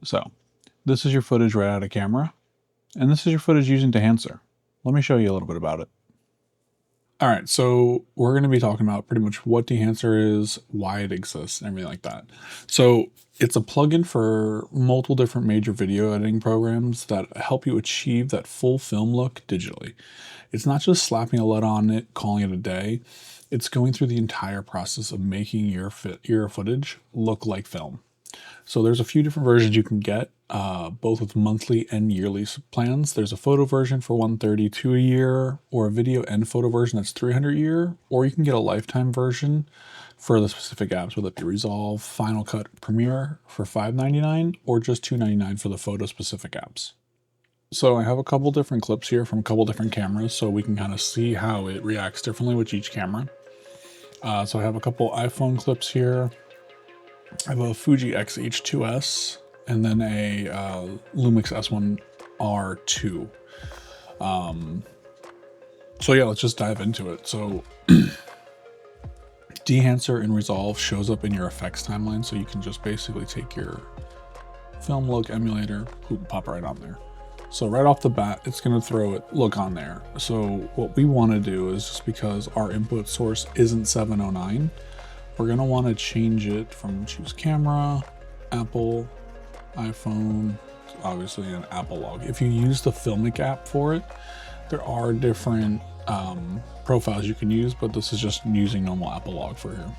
So this is your footage right out of camera, and this is your footage using Dehancer. Let me show you a little bit about it. All right, so we're going to be talking about pretty much what Dehancer is, why it exists, and everything like that. So it's a plugin for multiple different major video editing programs that help you achieve that full film look digitally. It's not just slapping a LUT on it, calling it a day. It's going through the entire process of making your footage look like film. So there's a few different versions you can get, both with monthly and yearly plans. There's a photo version for $132 a year, or a video and photo version that's $300 a year, or you can get a lifetime version for the specific apps, whether it be Resolve, Final Cut, Premiere for $5.99, or just $2.99 for the photo specific apps. So I have a couple different clips here from a couple different cameras, so we can kind of see how it reacts differently with each camera. So I have a couple iPhone clips here. I have a Fuji X-H2S and then a Lumix S1R2. So yeah, let's just dive into it. So Dehancer in Resolve shows up in your effects timeline, so you can just basically take your film look emulator, pop it right on there. So right off the bat, it's going to throw it look on there. So what we want to do is, just because our input source isn't 709, we're going to want to change it from choose camera, Apple, iPhone, obviously an Apple log. If you use the Filmic app for it, there are different profiles you can use, but this is just using normal Apple log for here.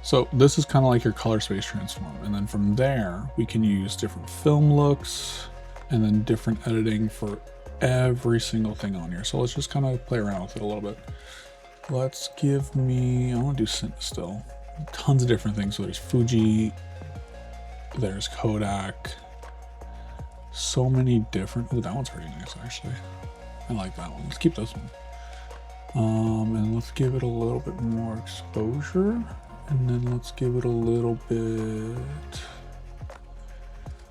So this is kind of like your color space transform. And then from there, we can use different film looks and then different editing for every single thing on here. So let's just kind of play around with it a little bit. Let's give me, I want to do Cine still. Tons of different things. So there's Fuji, there's Kodak, so many different, oh, that one's pretty nice actually. I like that one. Let's keep this one. And let's give it a little bit more exposure. And then let's give it a little bit.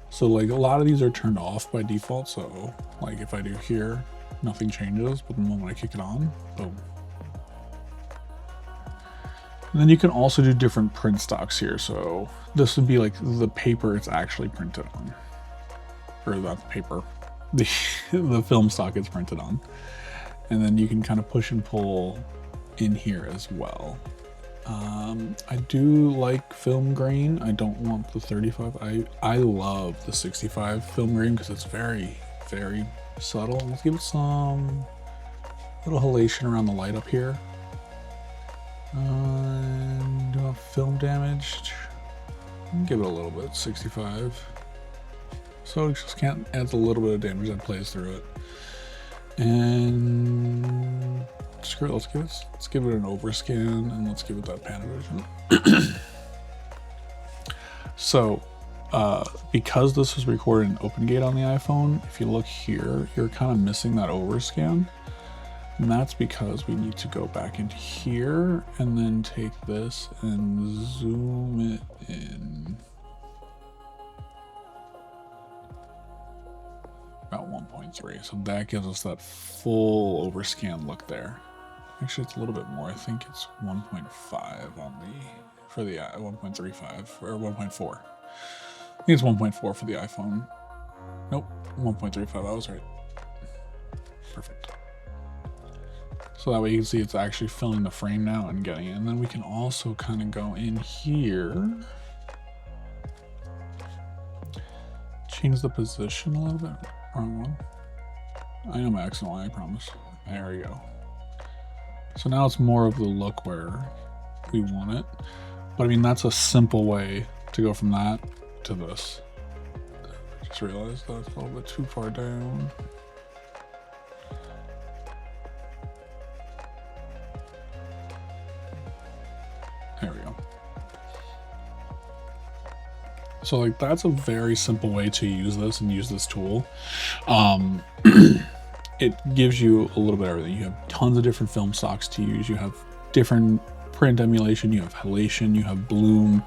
So like a lot of these are turned off by default. So like if I do here, nothing changes, but the moment I kick it on, boom. And then you can also do different print stocks here. So this would be like the paper it's actually printed on, or not the paper, the film stock it's printed on. And then you can kind of push and pull in here as well. I do like film grain. I don't want the 35. I love the 65 film grain because it's very, very subtle. Let's give it some little halation around the light up here. Film damage, give it a little bit, 65. So it just adds a little bit of damage that plays through it. And screw it, let's give it an overscan, and let's give it that Panavision. So because this was recorded in OpenGate on the iPhone, if you look here, you're kind of missing that overscan. And that's because we need to go back into here and then take this and zoom it in. About 1.3. So that gives us that full overscan look there. Actually, it's a little bit more. I think it's 1.5 on for the 1.35 or 1.4. I think it's 1.4 for the iPhone. Nope, 1.35. I was right. Perfect. So that way you can see it's actually filling the frame now and getting it. And then we can also kind of go in here, change the position a little bit. Wrong one. I know my accent line, I promise. There we go. So now it's more of the look where we want it. But I mean, that's a simple way to go from that to this. I just realized that's a little bit too far down. There we go. So like that's a very simple way to use this and use this tool. It gives you a little bit of everything. You have tons of different film stocks to use. You have different print emulation. You have halation. You have bloom.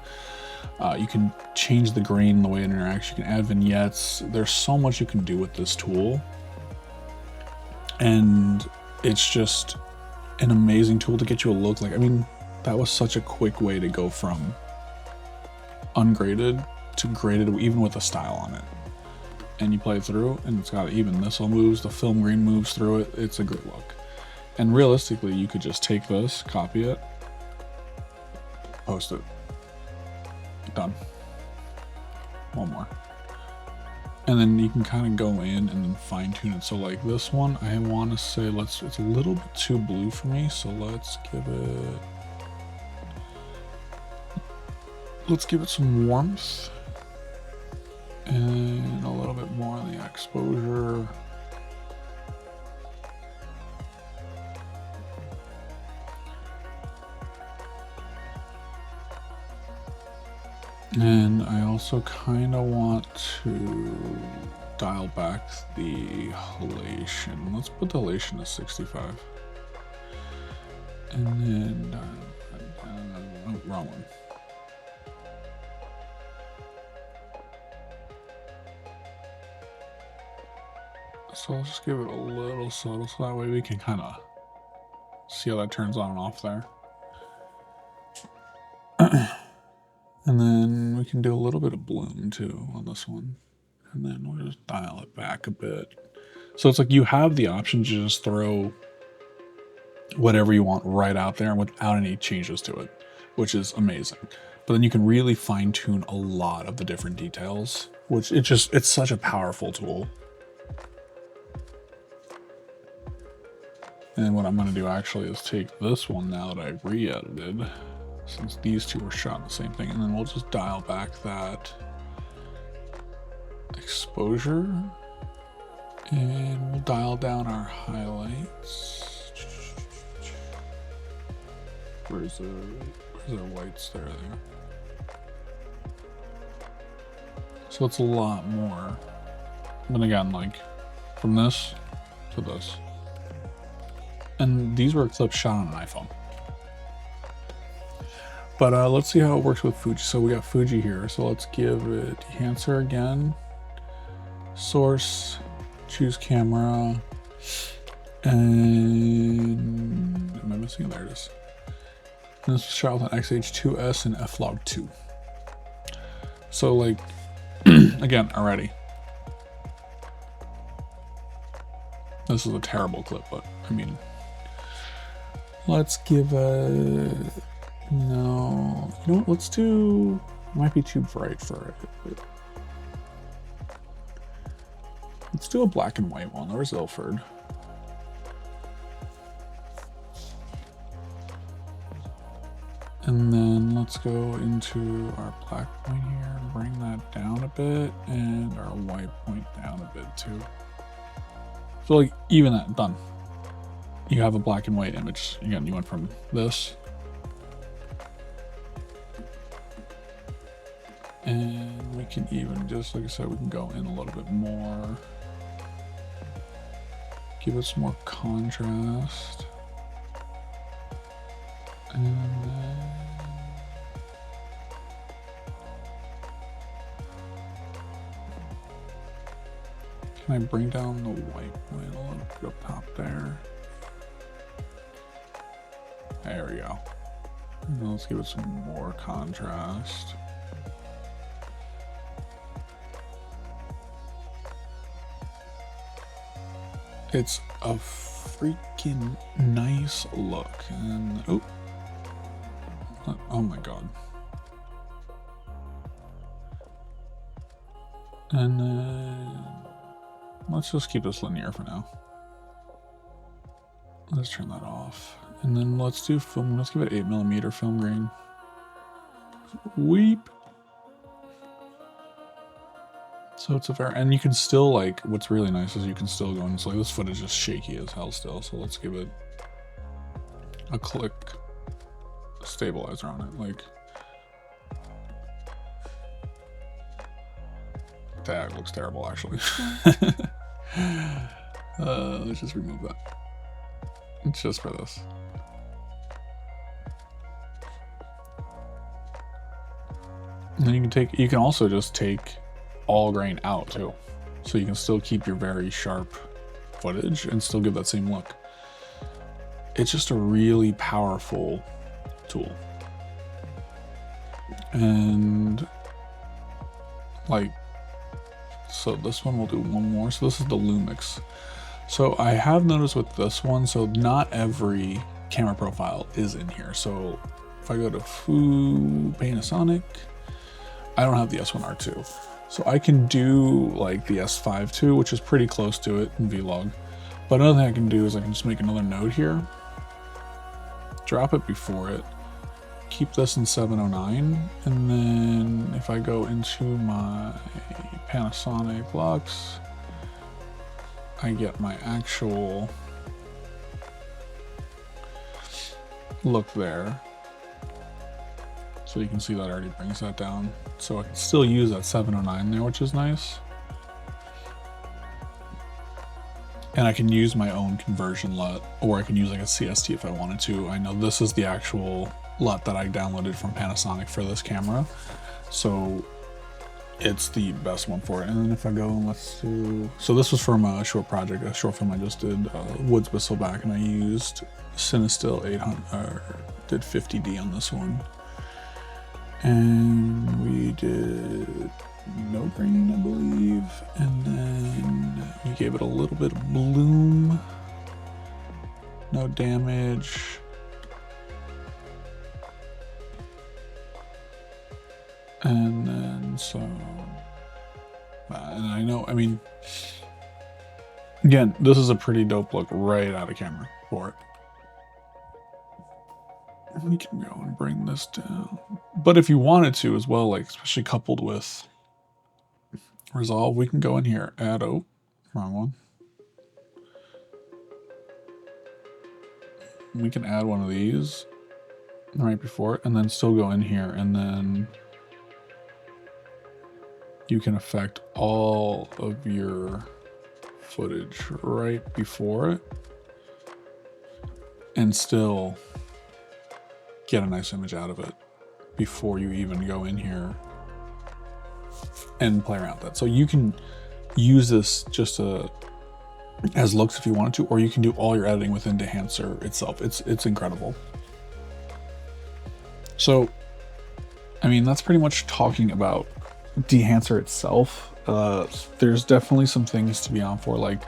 You can change the grain, the way it interacts. You can add vignettes. There's so much you can do with this tool. And it's just an amazing tool to get you a look like, I mean, that was such a quick way to go from ungraded to graded even with a style on it. And you play it through and it's got even this all moves, the film grain moves through it. It's a great look. And realistically, you could just take this, copy it, post it. Done. One more. And then you can kind of go in and then fine tune it. So like this one, I want to say it's a little bit too blue for me. So let's give it some warmth and a little bit more on the exposure. And I also kind of want to dial back the halation. Let's put the halation to 65. And then, oh, wrong one. So let's just give it a little subtle so that way we can kind of see how that turns on and off there. And then we can do a little bit of bloom too on this one. And then we'll just dial it back a bit. So it's like you have the option to just throw whatever you want right out there without any changes to it, which is amazing. But then you can really fine tune a lot of the different details, which it's such a powerful tool. And what I'm going to do actually is take this one now that I've re-edited, since these two were shot in the same thing, and then we'll just dial back that exposure, and we'll dial down our highlights. Where's our whites? There they are. So it's a lot more. But again, like from this to this. And these were clips shot on an iPhone. But let's see how it works with Fuji. So we got Fuji here. So let's give it Dehancer again. Source, choose camera. And am I missing? There it is. And this was shot with an XH2S and F-Log2. So like, again, already. This is a terrible clip, but I mean, let's give a, no, you know what, let's do, might be too bright for it. Let's do a black and white one. Where's Ilford? And then let's go into our black point here and bring that down a bit, and our white point down a bit too. So like even that, done. You have a black and white image. Again, you went from this. And we can even, just like I said, we can go in a little bit more. Give it some more contrast. And then can I bring down the white point a little bit up top there? There we go. And then let's give it some more contrast. It's a freaking nice look. And oh my god. And then let's just keep this linear for now. Let's turn that off. And then let's do film. Let's give it 8mm film grain. Weep. So it's a fair, and you can still, like, what's really nice is you can still go and it's like this footage is shaky as hell still. So let's give it a click stabilizer on it. Like, that looks terrible actually. Let's just remove that. It's just for this. And then you can also just take all grain out too. So you can still keep your very sharp footage and still give that same look. It's just a really powerful tool. And like, so this one we'll do one more. So this is the Lumix. So I have noticed with this one, so not every camera profile is in here. So if I go to Panasonic, I don't have the S1R2. So I can do like the S5 II, which is pretty close to it in Vlog. But another thing I can do is I can just make another node here, drop it before it, keep this in 709, and then if I go into my Panasonic Lux, I get my actual look there. So you can see that already brings that down. So I can still use that 709 there, which is nice. And I can use my own conversion LUT, or I can use like a CST if I wanted to. I know this is the actual LUT that I downloaded from Panasonic for this camera, so it's the best one for it. And then if I go and let's do, so this was from a short project, a short film I just did, Woods Whistleback, and I used Cinestill 800, did 50D on this one. And we did no green, I believe, and then we gave it a little bit of bloom, no damage, and then so, and I know, I mean, again, this is a pretty dope look right out of camera for it. We can go and bring this down, but if you wanted to as well, like especially coupled with Resolve, we can go in here, add, oh, wrong one. We can add one of these right before it, and then still go in here, and then you can affect all of your footage right before it, and still get a nice image out of it before you even go in here and play around with that. So you can use this just as looks if you wanted to, or you can do all your editing within Dehancer itself. It's incredible. So, I mean, that's pretty much talking about Dehancer itself. There's definitely some things to be on for, like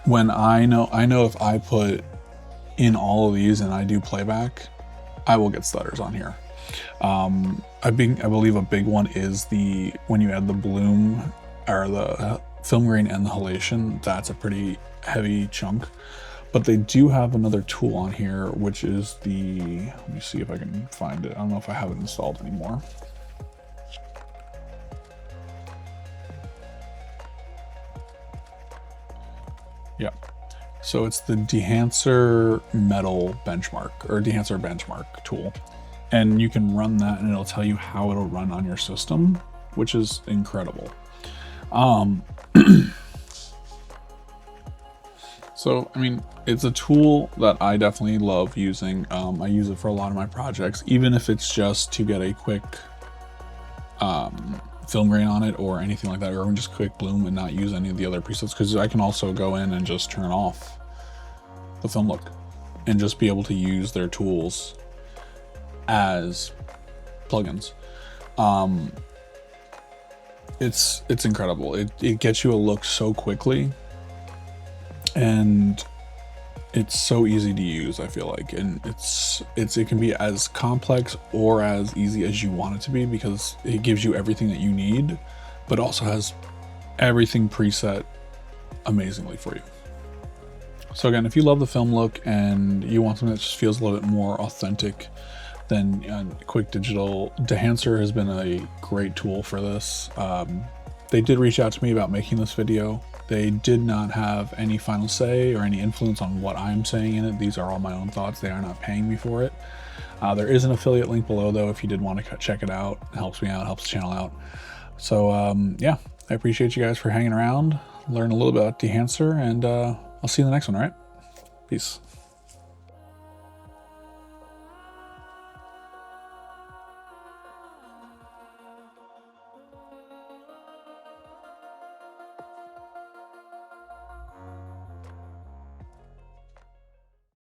when I know if I put in all of these and I do playback, I will get stutters on here. I believe a big one is when you add the bloom or the film grain and the halation, that's a pretty heavy chunk. But they do have another tool on here, which is let me see if I can find it. I don't know if I have it installed anymore. Yeah. So it's the Dehancer Metal Benchmark, or Dehancer Benchmark tool. And you can run that and it'll tell you how it'll run on your system, which is incredible. So, I mean, it's a tool that I definitely love using. I use it for a lot of my projects, even if it's just to get a quick film grain on it or anything like that, or just quick bloom and not use any of the other presets, because I can also go in and just turn off the film look and just be able to use their tools as plugins. It's incredible. It gets you a look so quickly, and it's so easy to use, I feel like, and it can be as complex or as easy as you want it to be, because it gives you everything that you need, but also has everything preset amazingly for you. So again, if you love the film look and you want something that just feels a little bit more authentic than quick digital, Dehancer has been a great tool for this. They did reach out to me about making this video. They did not have any final say or any influence on what I'm saying in it. These are all my own thoughts. They are not paying me for it. There is an affiliate link below, though, if you did want to check it out. It helps me out, helps the channel out. So yeah, I appreciate you guys for hanging around, learn a little bit about Dehancer, and I'll see you in the next one, all right? Peace.